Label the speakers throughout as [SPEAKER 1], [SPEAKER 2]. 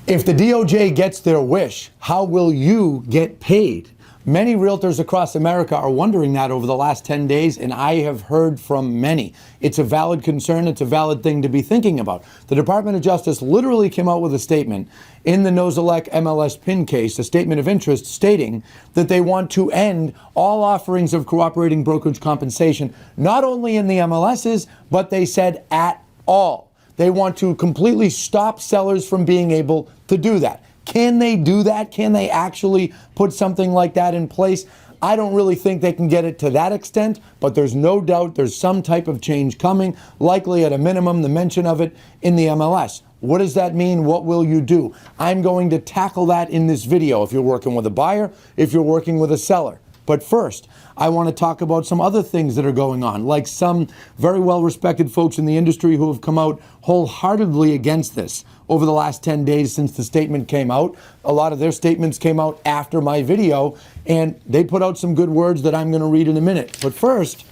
[SPEAKER 1] If the DOJ gets their wish, how will you get paid? Many realtors across America are wondering that over the last 10 days, and I have heard from many. It's a valid concern. It's a valid thing to be thinking about. The Department of Justice literally came out with a statement in the Nozelek MLS PIN case, a statement of interest stating that they want to end all offerings of cooperating brokerage compensation, not only in the MLSs, but they said at all. They want to completely stop sellers from being able to do that. Can they do that? Can they actually put something like that in place? I don't really think they can get it to that extent, but there's no doubt there's some type of change coming, likely at a minimum, the mention of it in the MLS. What does that mean? What will you do? I'm going to tackle that in this video if you're working with a buyer, if you're working with a seller. But first, I want to talk about some other things that are going on, like some very well-respected folks in the industry who have come out wholeheartedly against this over the last 10 days since the statement came out. A lot of their statements came out after my video, and they put out some good words that I'm going to read in a minute. But first,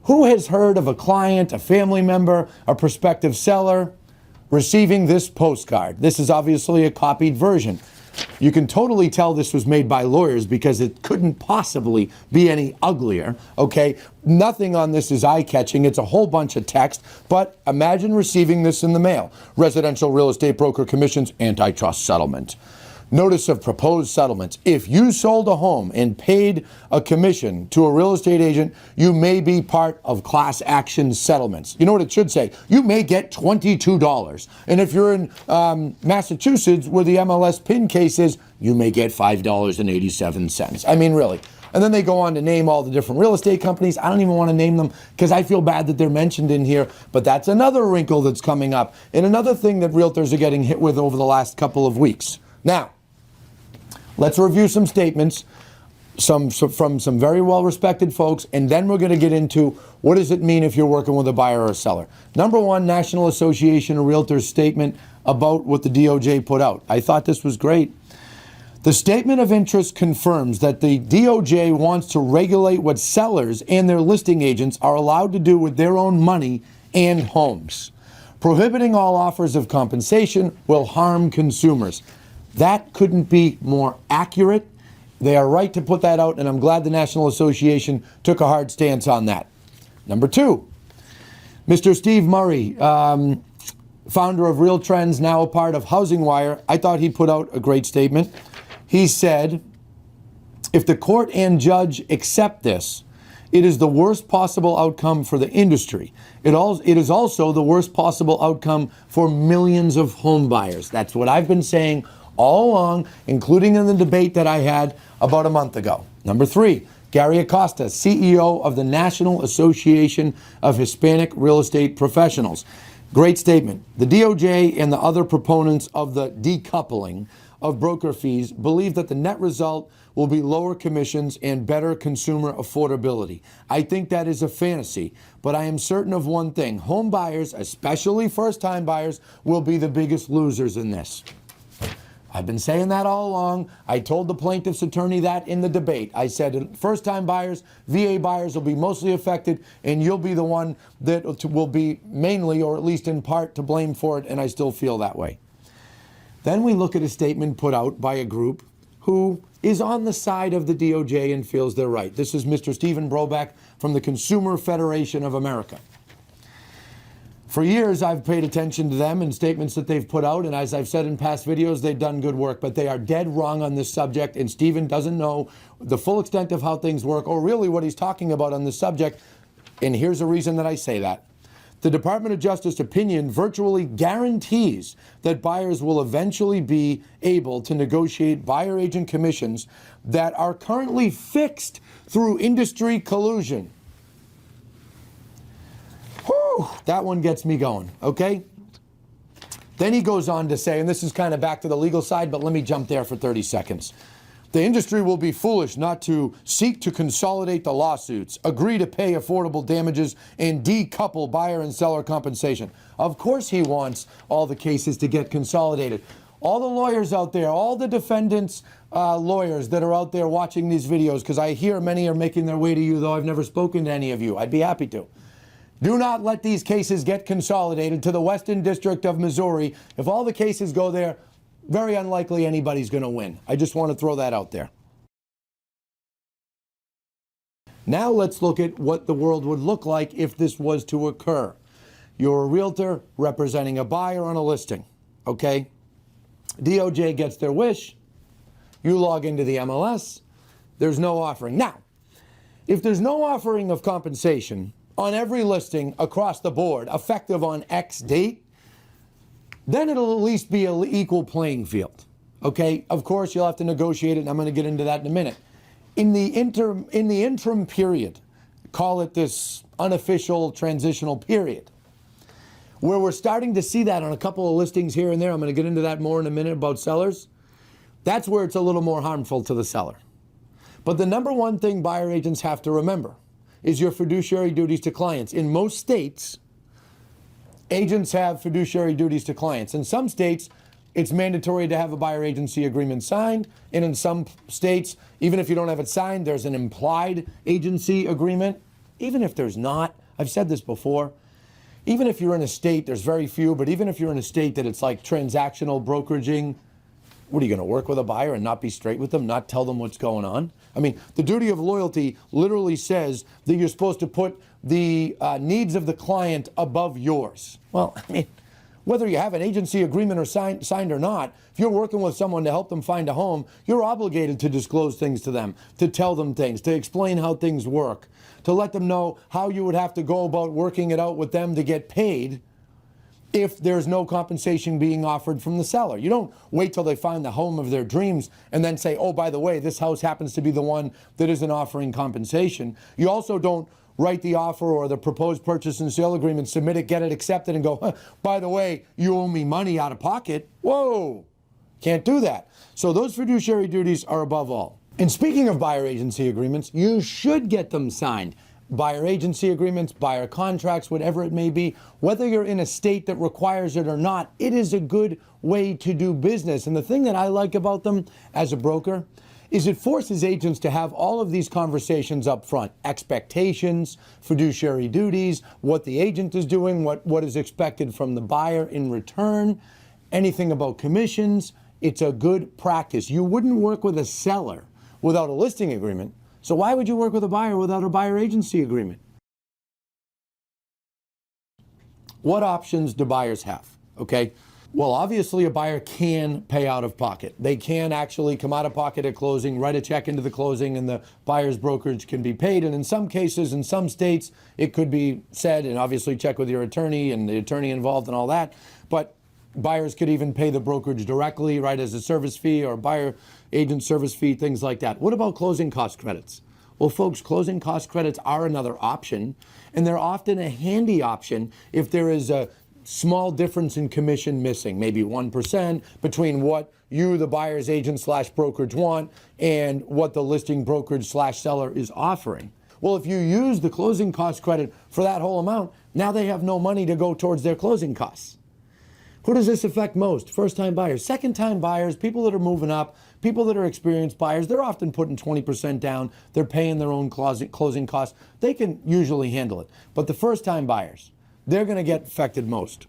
[SPEAKER 1] who has heard of a client, a family member, a prospective seller receiving this postcard? This is obviously a copied version. You can totally tell this was made by lawyers because it couldn't possibly be any uglier, okay? Nothing on this is eye-catching. It's a whole bunch of text, but imagine receiving this in the mail. Residential Real Estate Broker Commission's antitrust settlement. Notice of proposed settlements. If you sold a home and paid a commission to a real estate agent, you may be part of class action settlements. You know what it should say? You may get $22. And if you're in Massachusetts, where the MLS PIN case is, you may get $5.87. I mean, really. And then they go on to name all the different real estate companies. I don't even want to name them because I feel bad that they're mentioned in here. But that's another wrinkle that's coming up and another thing that realtors are getting hit with over the last couple of weeks. Now, let's review some statements from some very well-respected folks, and then we're going to get into what does it mean if you're working with a buyer or a seller. Number one, National Association of Realtors statement about what the DOJ put out. I thought this was great. The statement of interest confirms that the DOJ wants to regulate what sellers and their listing agents are allowed to do with their own money and homes. Prohibiting all offers of compensation will harm consumers. That couldn't be more accurate. They are right to put that out, and I'm glad the National Association took a hard stance on that. Number two, Mr. Steve Murray, founder of Real Trends, now a part of Housing Wire, I thought he put out a great statement. He said, if the court and judge accept this, it is the worst possible outcome for the industry. It is also the worst possible outcome for millions of home buyers. That's what I've been saying all along, including in the debate that I had about a month ago. Number three, Gary Acosta, CEO of the National Association of Hispanic Real Estate Professionals. Great statement. The DOJ and the other proponents of the decoupling of broker fees believe that the net result will be lower commissions and better consumer affordability. I think that is a fantasy, but I am certain of one thing. Home buyers, especially first-time buyers, will be the biggest losers in this. I've been saying that all along. I told the plaintiff's attorney that in the debate. I said first-time buyers, VA buyers will be mostly affected, and you'll be the one that will be mainly, or at least in part, to blame for it, and I still feel that way. Then we look at a statement put out by a group who is on the side of the DOJ and feels they're right. This is Mr. Stephen Broback from the Consumer Federation of America. For years, I've paid attention to them and statements that they've put out, and as I've said in past videos, they've done good work, but they are dead wrong on this subject, and Stephen doesn't know the full extent of how things work, or really what he's talking about on this subject, and here's a reason that I say that. The Department of Justice opinion virtually guarantees that buyers will eventually be able to negotiate buyer agent commissions that are currently fixed through industry collusion. Whew, that one gets me going, okay? Then he goes on to say, and this is kind of back to the legal side, but let me jump there for 30 seconds. The industry will be foolish not to seek to consolidate the lawsuits, agree to pay affordable damages, and decouple buyer and seller compensation. Of course he wants all the cases to get consolidated. All the lawyers out there, all the defendants' lawyers that are out there watching these videos, because I hear many are making their way to you, though I've never spoken to any of you. I'd be happy to. Do not let these cases get consolidated to the Western District of Missouri. If all the cases go there, very unlikely anybody's going to win. I just want to throw that out there. Now let's look at what the world would look like if this was to occur. You're a realtor representing a buyer on a listing, okay? DOJ gets their wish. You log into the MLS. There's no offering. Now, if there's no offering of compensation on every listing across the board, effective on X date, then it'll at least be an equal playing field, okay? Of course, you'll have to negotiate it, and I'm going to get into that in a minute. In the interim period, call it this unofficial transitional period, where we're starting to see that on a couple of listings here and there, I'm going to get into that more in a minute about sellers, that's where it's a little more harmful to the seller. But the number one thing buyer agents have to remember is your fiduciary duties to clients. In most states, agents have fiduciary duties to clients. In some states, it's mandatory to have a buyer agency agreement signed. And in some states, even if you don't have it signed, there's an implied agency agreement. Even if there's not, I've said this before, even if you're in a state, there's very few, but even if you're in a state that it's like transactional brokeraging, what are you going to work with a buyer and not be straight with them, not tell them what's going on? I mean, the duty of loyalty literally says that you're supposed to put the needs of the client above yours. Well, I mean, whether you have an agency agreement or signed or not, if you're working with someone to help them find a home, you're obligated to disclose things to them, to tell them things, to explain how things work, to let them know how you would have to go about working it out with them to get paid if there's no compensation being offered from the seller. You don't wait till they find the home of their dreams and then say, oh, by the way, this house happens to be the one that isn't offering compensation. You also don't write the offer or the proposed purchase and sale agreement, submit it, get it accepted, and go, by the way, you owe me money out of pocket. Whoa, can't do that. So those fiduciary duties are above all. And speaking of buyer agency agreements, you should get them signed. Buyer agency agreements, buyer contracts, whatever it may be, whether you're in a state that requires it or not, it is a good way to do business. And the thing that I like about them as a broker is it forces agents to have all of these conversations up front. Expectations, fiduciary duties, what the agent is doing, what is expected from the buyer in return, anything about commissions. It's a good practice. You wouldn't work with a seller without a listing agreement. So why would you work with a buyer without a buyer agency agreement? What options do buyers have? Okay. Well, obviously a buyer can pay out of pocket. They can actually come out of pocket at closing, write a check into the closing, and the buyer's brokerage can be paid. And in some cases, in some states, it could be said, and obviously check with your attorney and the attorney involved and all that. But buyers could even pay the brokerage directly, right, as a service fee or buyer agent service fee, things like that. What about closing cost credits? Well, folks, closing cost credits are another option, and they're often a handy option if there is a small difference in commission missing, maybe 1% between what you, the buyer's agent slash brokerage, want and what the listing brokerage slash seller is offering. Well, if you use the closing cost credit for that whole amount, now they have no money to go towards their closing costs. Who does this affect most? First-time buyers. Second-time buyers, people that are moving up, people that are experienced buyers, they're often putting 20% down. They're paying their own closing costs. They can usually handle it. But the first-time buyers, they're going to get affected most.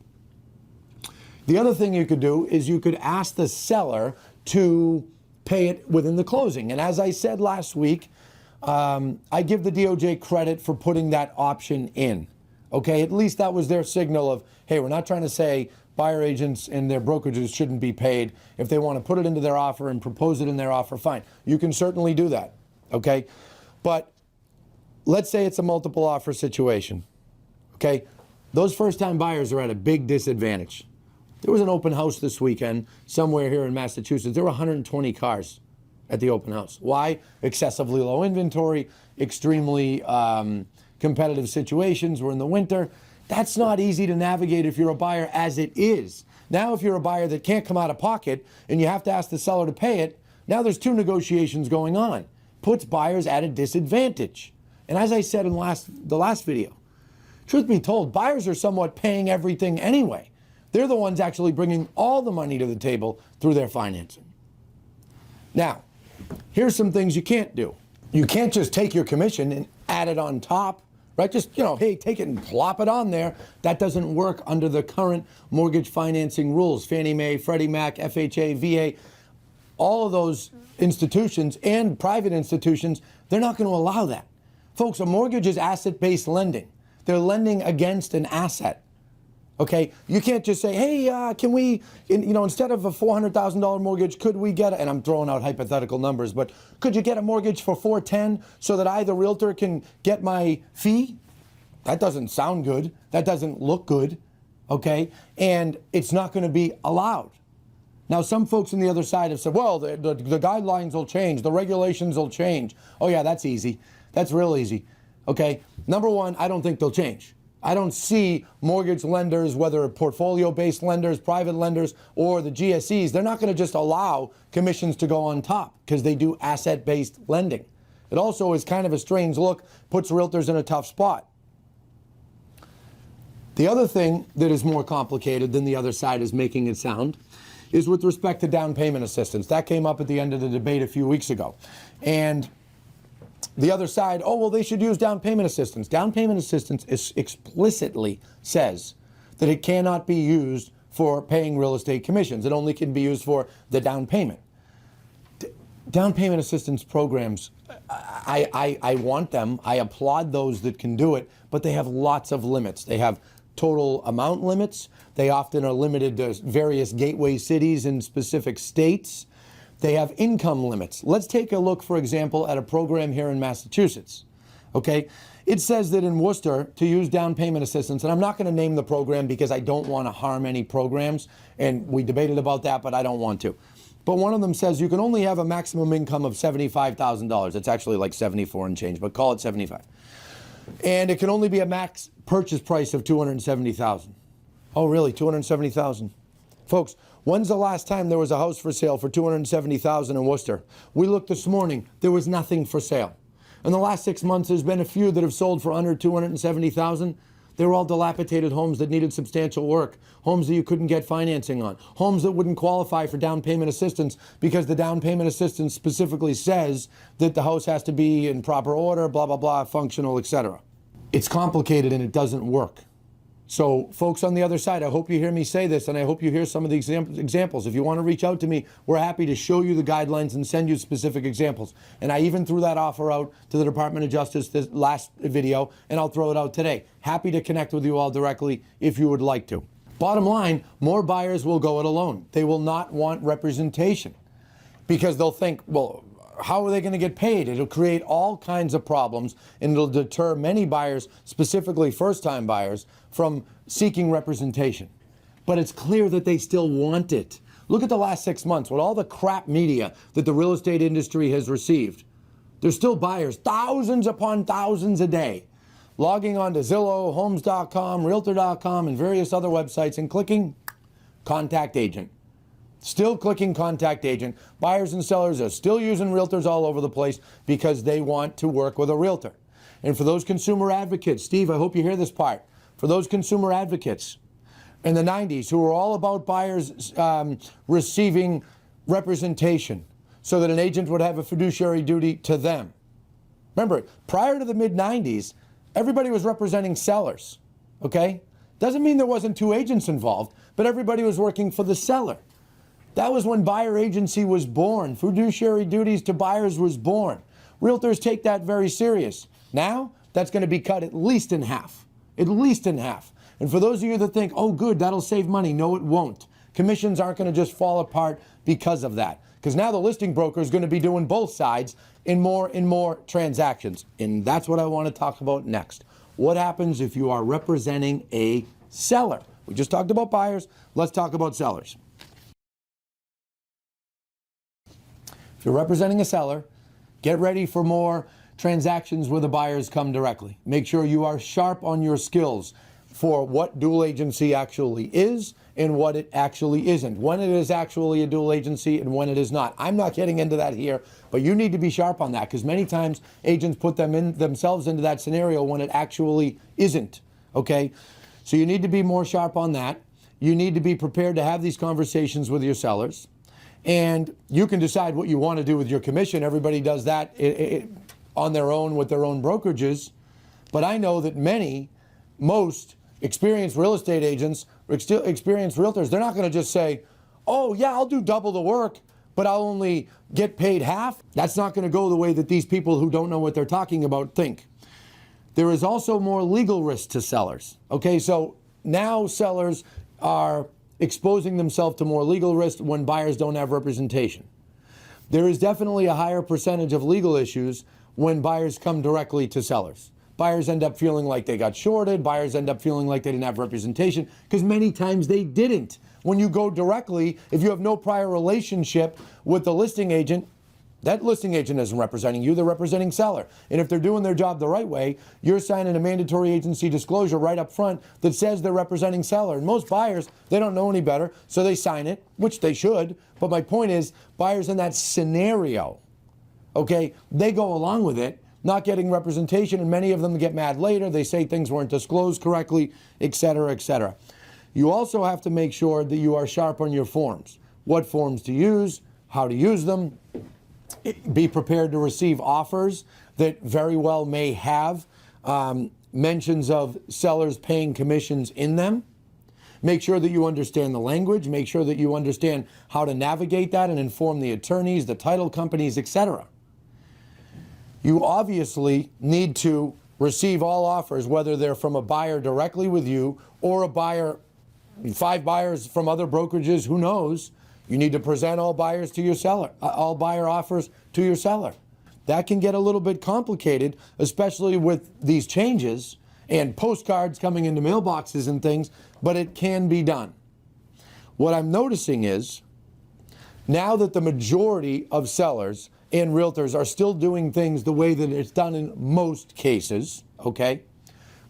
[SPEAKER 1] The other thing you could do is you could ask the seller to pay it within the closing. And as I said last week, I give the DOJ credit for putting that option in. Okay, at least that was their signal of, hey, we're not trying to say buyer agents and their brokerages shouldn't be paid. If they want to put it into their offer and propose it in their offer, fine. You can certainly do that, okay? But let's say it's a multiple offer situation, okay? Those first-time buyers are at a big disadvantage. There was an open house this weekend somewhere here in Massachusetts. There were 120 cars at the open house. Why? Excessively low inventory, extremely competitive situations. We're in the winter. That's not easy to navigate if you're a buyer as it is. Now, if you're a buyer that can't come out of pocket and you have to ask the seller to pay it, now there's two negotiations going on. Puts buyers at a disadvantage. And as I said in the last video, truth be told, buyers are somewhat paying everything anyway. They're the ones actually bringing all the money to the table through their financing. Now, here's some things you can't do. You can't just take your commission and add it on top right? Just, hey, take it and plop it on there. That doesn't work under the current mortgage financing rules. Fannie Mae, Freddie Mac, FHA, VA, all of those institutions and private institutions, they're not going to allow that. Folks, a mortgage is asset-based lending. They're lending against an asset. Okay, you can't just say, hey, can we, instead of a $400,000 mortgage, could we get, and I'm throwing out hypothetical numbers, but could you get a mortgage for $410 so that I, the realtor, can get my fee? That doesn't sound good. That doesn't look good. Okay, and it's not going to be allowed. Now, some folks on the other side have said, well, the guidelines will change, the regulations will change. Oh yeah, that's easy. That's real easy. Okay, number one, I don't think they'll change. I don't see mortgage lenders, whether portfolio-based lenders, private lenders, or the GSEs, they're not going to just allow commissions to go on top because they do asset-based lending. It also is kind of a strange look, puts realtors in a tough spot. The other thing that is more complicated than the other side is making it sound is with respect to down payment assistance. That came up at the end of the debate a few weeks ago. And the other side, oh, well, they should use down payment assistance. Down payment assistance explicitly says that it cannot be used for paying real estate commissions. It only can be used for the down payment. Down payment assistance programs, I want them. I applaud those that can do it, but they have lots of limits. They have total amount limits. They often are limited to various gateway cities in specific states. They have income limits. Let's take a look, for example, at a program here in Massachusetts. Okay, it says that in Worcester to use down payment assistance, and I'm not going to name the program because I don't want to harm any programs, and we debated about that, but I don't want to. But one of them says you can only have a maximum income of $75,000. It's actually like 74 and change, but call it 75. And it can only be a max purchase price of $270,000. Oh, really? $270,000? Folks, when's the last time there was a house for sale for $270,000 in Worcester? We looked this morning. There was nothing for sale. In the last 6 months, there's been a few that have sold for under $270,000. They were all dilapidated homes that needed substantial work, homes that you couldn't get financing on, homes that wouldn't qualify for down payment assistance because the down payment assistance specifically says that the house has to be in proper order, blah, blah, blah, functional, etc. It's complicated and it doesn't work. So folks on the other side, I hope you hear me say this, and I hope you hear some of the examples. If you want to reach out to me, we're happy to show you the guidelines and send you specific examples. And I even threw that offer out to the Department of Justice this last video, and I'll throw it out today. Happy to connect with you all directly if you would like to. Bottom line, more buyers will go it alone. They will not want representation because they'll think, well, how are they going to get paid? It'll create all kinds of problems, and it'll deter many buyers, specifically first-time buyers, from seeking representation. But it's clear that they still want it. Look at the last 6 months with all the crap media that the real estate industry has received. There's still buyers, thousands upon thousands a day, logging on to Zillow, Homes.com, Realtor.com, and various other websites and clicking Contact Agent. Still clicking Contact Agent. Buyers and sellers are still using realtors all over the place because they want to work with a realtor. And for those consumer advocates, Steve, I hope you hear this part. For those consumer advocates in the 90s who were all about buyers receiving representation so that an agent would have a fiduciary duty to them. Remember, prior to the mid-90s, everybody was representing sellers, okay? Doesn't mean there wasn't two agents involved, but everybody was working for the seller. That was when buyer agency was born. Fiduciary duties to buyers was born. Realtors take that very serious. Now, that's going to be cut at least in half. At least in half. And for those of you that think, oh good, that'll save money, no it won't. Commissions aren't going to just fall apart because of that. Because now the listing broker is going to be doing both sides in more transactions. And that's what I want to talk about next. What happens if you are representing a seller? We just talked about buyers. Let's talk about sellers. If you're representing a seller, get ready for more transactions where the buyers come directly. Make sure you are sharp on your skills for what dual agency actually is and what it actually isn't. When it is actually a dual agency and when it is not. I'm not getting into that here, but you need to be sharp on that because many times agents put themselves into that scenario when it actually isn't. Okay? So you need to be more sharp on that. You need to be prepared to have these conversations with your sellers. And you can decide what you want to do with your commission. Everybody does that on their own with their own brokerages. But I know that most experienced real estate agents, or experienced realtors, they're not going to just say, oh yeah, I'll do double the work, but I'll only get paid half. That's not going to go the way that these people who don't know what they're talking about think. There is also more legal risk to sellers. Okay, so now sellers are exposing themselves to more legal risk when buyers don't have representation. There is definitely a higher percentage of legal issues when buyers come directly to sellers. Buyers end up feeling like they got shorted. Buyers end up feeling like they didn't have representation, because many times they didn't. When you go directly, if you have no prior relationship with the listing agent, that listing agent isn't representing you, they're representing seller. And if they're doing their job the right way, you're signing a mandatory agency disclosure right up front that says they're representing seller. And most buyers, they don't know any better, so they sign it, which they should. But my point is, buyers in that scenario, okay, they go along with it, not getting representation, and many of them get mad later. They say things weren't disclosed correctly, etc., etc. You also have to make sure that you are sharp on your forms. What forms to use, how to use them. Be prepared to receive offers that very well may have mentions of sellers paying commissions in them. Make sure that you understand the language. Make sure that you understand how to navigate that and inform the attorneys, the title companies, etc. You obviously need to receive all offers, whether they're from a buyer directly with you or a buyer, 5 buyers from other brokerages, who knows. You need to present all buyers to your seller, all buyer offers to your seller. That can get a little bit complicated, especially with these changes and postcards coming into mailboxes and things, but it can be done. What I'm noticing is, now that the majority of sellers and realtors are still doing things the way that it's done in most cases, okay?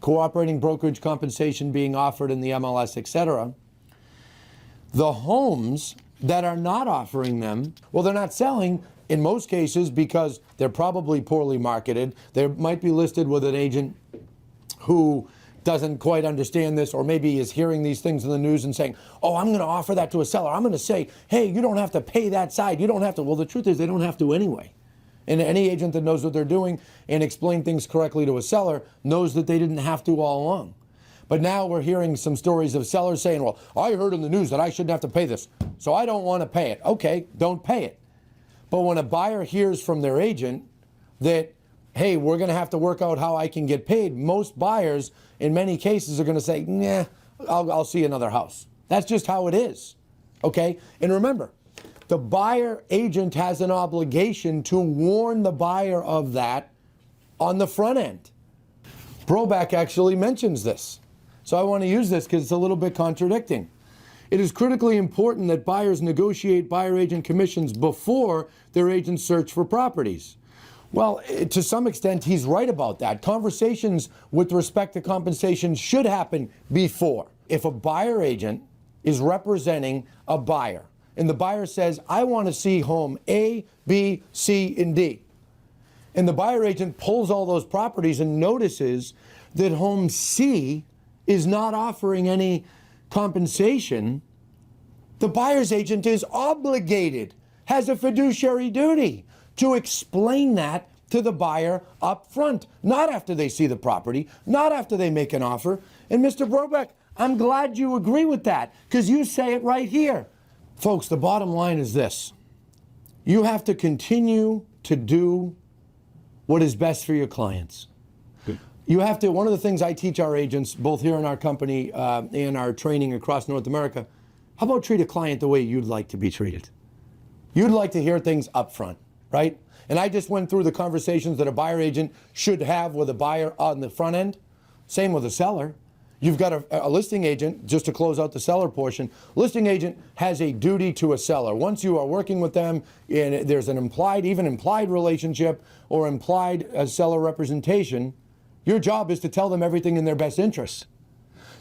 [SPEAKER 1] Cooperating brokerage compensation being offered in the MLS, etc. The homes that are not offering them, well, they're not selling in most cases because they're probably poorly marketed. They might be listed with an agent who doesn't quite understand this, or maybe is hearing these things in the news and saying, oh, I'm going to offer that to a seller. I'm going to say, hey, you don't have to pay that side. You don't have to. Well, the truth is they don't have to anyway. And any agent that knows what they're doing and explain things correctly to a seller knows that they didn't have to all along. But now we're hearing some stories of sellers saying, well, I heard in the news that I shouldn't have to pay this, so I don't want to pay it. Okay, don't pay it. But when a buyer hears from their agent that, hey, we're going to have to work out how I can get paid, most buyers in many cases are going to say, nah, I'll see another house. That's just how it is. Okay? And remember, the buyer agent has an obligation to warn the buyer of that on the front end. Broback actually mentions this. So I want to use this because it's a little bit contradicting. It is critically important that buyers negotiate buyer agent commissions before their agents search for properties. Well, to some extent, he's right about that. Conversations with respect to compensation should happen before. If a buyer agent is representing a buyer and the buyer says, I want to see home A, B, C, and D, and the buyer agent pulls all those properties and notices that home C is not offering any compensation, the buyer's agent is obligated, has a fiduciary duty to explain that to the buyer up front, not after they see the property, not after they make an offer. And Mr. Brobeck, I'm glad you agree with that, because you say it right here. Folks, the bottom line is this. You have to continue to do what is best for your clients. You have to, one of the things I teach our agents, both here in our company and our training across North America, how about treat a client the way you'd like to be treated? You'd like to hear things up front, right? And I just went through the conversations that a buyer agent should have with a buyer on the front end. Same with a seller. You've got a listing agent, just to close out the seller portion, listing agent has a duty to a seller. Once you are working with them and there's an implied, even implied relationship or implied seller representation, your job is to tell them everything in their best interests.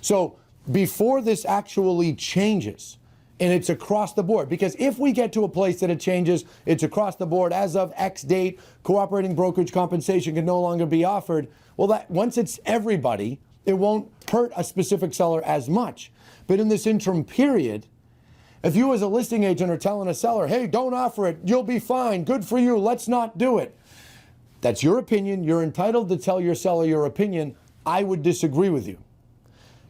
[SPEAKER 1] So before this actually changes, and it's across the board, because if we get to a place that it changes, it's across the board, as of X date, cooperating brokerage compensation can no longer be offered. Well, that once it's everybody, it won't hurt a specific seller as much. But in this interim period, if you as a listing agent are telling a seller, hey, don't offer it, you'll be fine, good for you, let's not do it, That's your opinion. You're entitled to tell your seller your opinion. I would disagree with you.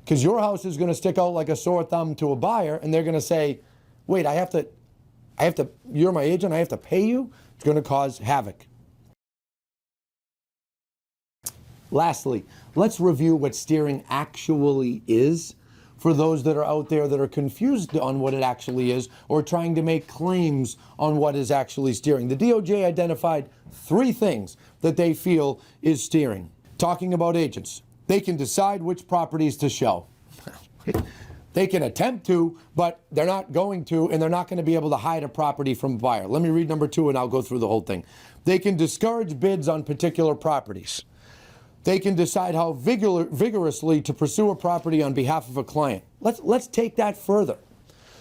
[SPEAKER 1] Because your house is going to stick out like a sore thumb to a buyer, and they're going to say, wait, you're my agent, I have to pay you? It's going to cause havoc. Lastly, let's review what steering actually is for those that are out there that are confused on what it actually is or trying to make claims on what is actually steering. The DOJ identified 3 things that they feel is steering. Talking about agents, they can decide which properties to show. They can attempt to, but they're not going to, and they're not going to be able to hide a property from a buyer. Let me read number 2 and I'll go through the whole thing. They can discourage bids on particular properties. They can decide how vigorously to pursue a property on behalf of a client. Let's take that further.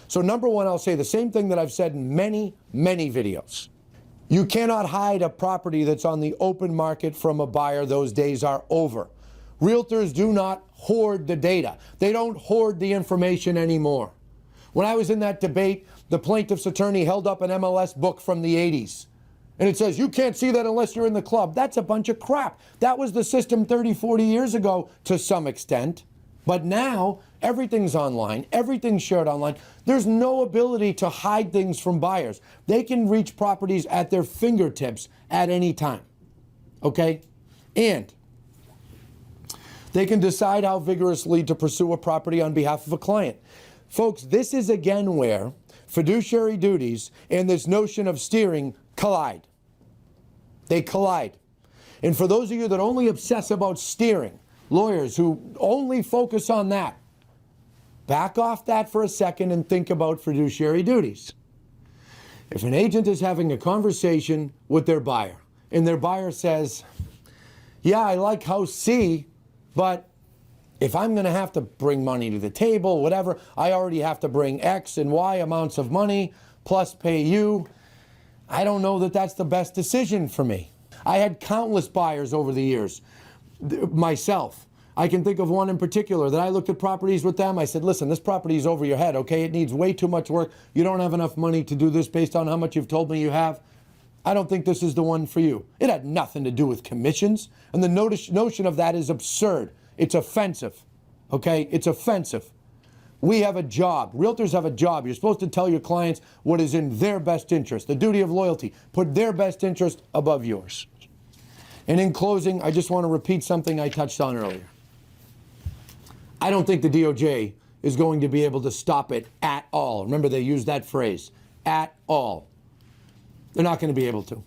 [SPEAKER 1] So number 1, I'll say the same thing that I've said in many, many videos. You cannot hide a property that's on the open market from a buyer. Those days are over. Realtors do not hoard the data. They don't hoard the information anymore. When I was in that debate, the plaintiff's attorney held up an MLS book from the 80s. And it says, you can't see that unless you're in the club. That's a bunch of crap. That was the system 30, 40 years ago to some extent. But now, everything's online. Everything's shared online. There's no ability to hide things from buyers. They can reach properties at their fingertips at any time. Okay? And they can decide how vigorously to pursue a property on behalf of a client. Folks, this is again where fiduciary duties and this notion of steering collide. They collide. And for those of you that only obsess about steering, lawyers who only focus on that, back off that for a second and think about fiduciary duties. If an agent is having a conversation with their buyer and their buyer says, yeah, I like house C, but if I'm going to have to bring money to the table, whatever, I already have to bring X and Y amounts of money plus pay you. I don't know that that's the best decision for me. I had countless buyers over the years, myself. I can think of one in particular that I looked at properties with them. I said, listen, this property is over your head, okay? It needs way too much work. You don't have enough money to do this based on how much you've told me you have. I don't think this is the one for you. It had nothing to do with commissions. And the notion of that is absurd. It's offensive, okay? It's offensive. We have a job. Realtors have a job. You're supposed to tell your clients what is in their best interest. The duty of loyalty. Put their best interest above yours. And in closing, I just want to repeat something I touched on earlier. I don't think the DOJ is going to be able to stop it at all. Remember, they used that phrase, at all. They're not going to be able to.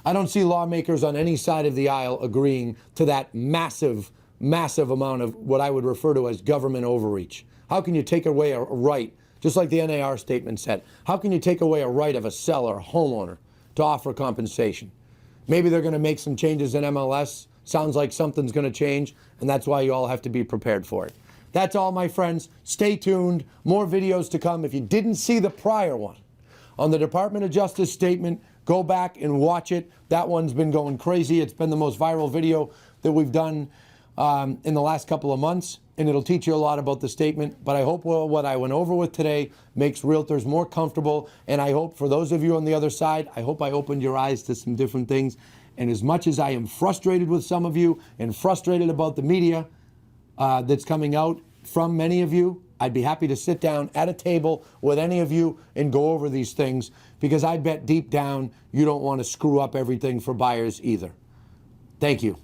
[SPEAKER 1] I don't see lawmakers on any side of the aisle agreeing to that massive, massive amount of what I would refer to as government overreach. How can you take away a right, just like the NAR statement said, how can you take away a right of a seller, a homeowner, to offer compensation? Maybe they're going to make some changes in MLS. Sounds like something's going to change, and that's why you all have to be prepared for it. That's all, my friends. Stay tuned. More videos to come. If you didn't see the prior one on the Department of Justice statement, go back and watch it. That one's been going crazy. It's been the most viral video that we've done in the last couple of months, and it'll teach you a lot about the statement. But I hope what I went over with today makes realtors more comfortable, and I hope for those of you on the other side, I hope I opened your eyes to some different things. And as much as I am frustrated with some of you and frustrated about the media that's coming out from many of you, I'd be happy to sit down at a table with any of you and go over these things, because I bet deep down you don't want to screw up everything for buyers either. Thank you.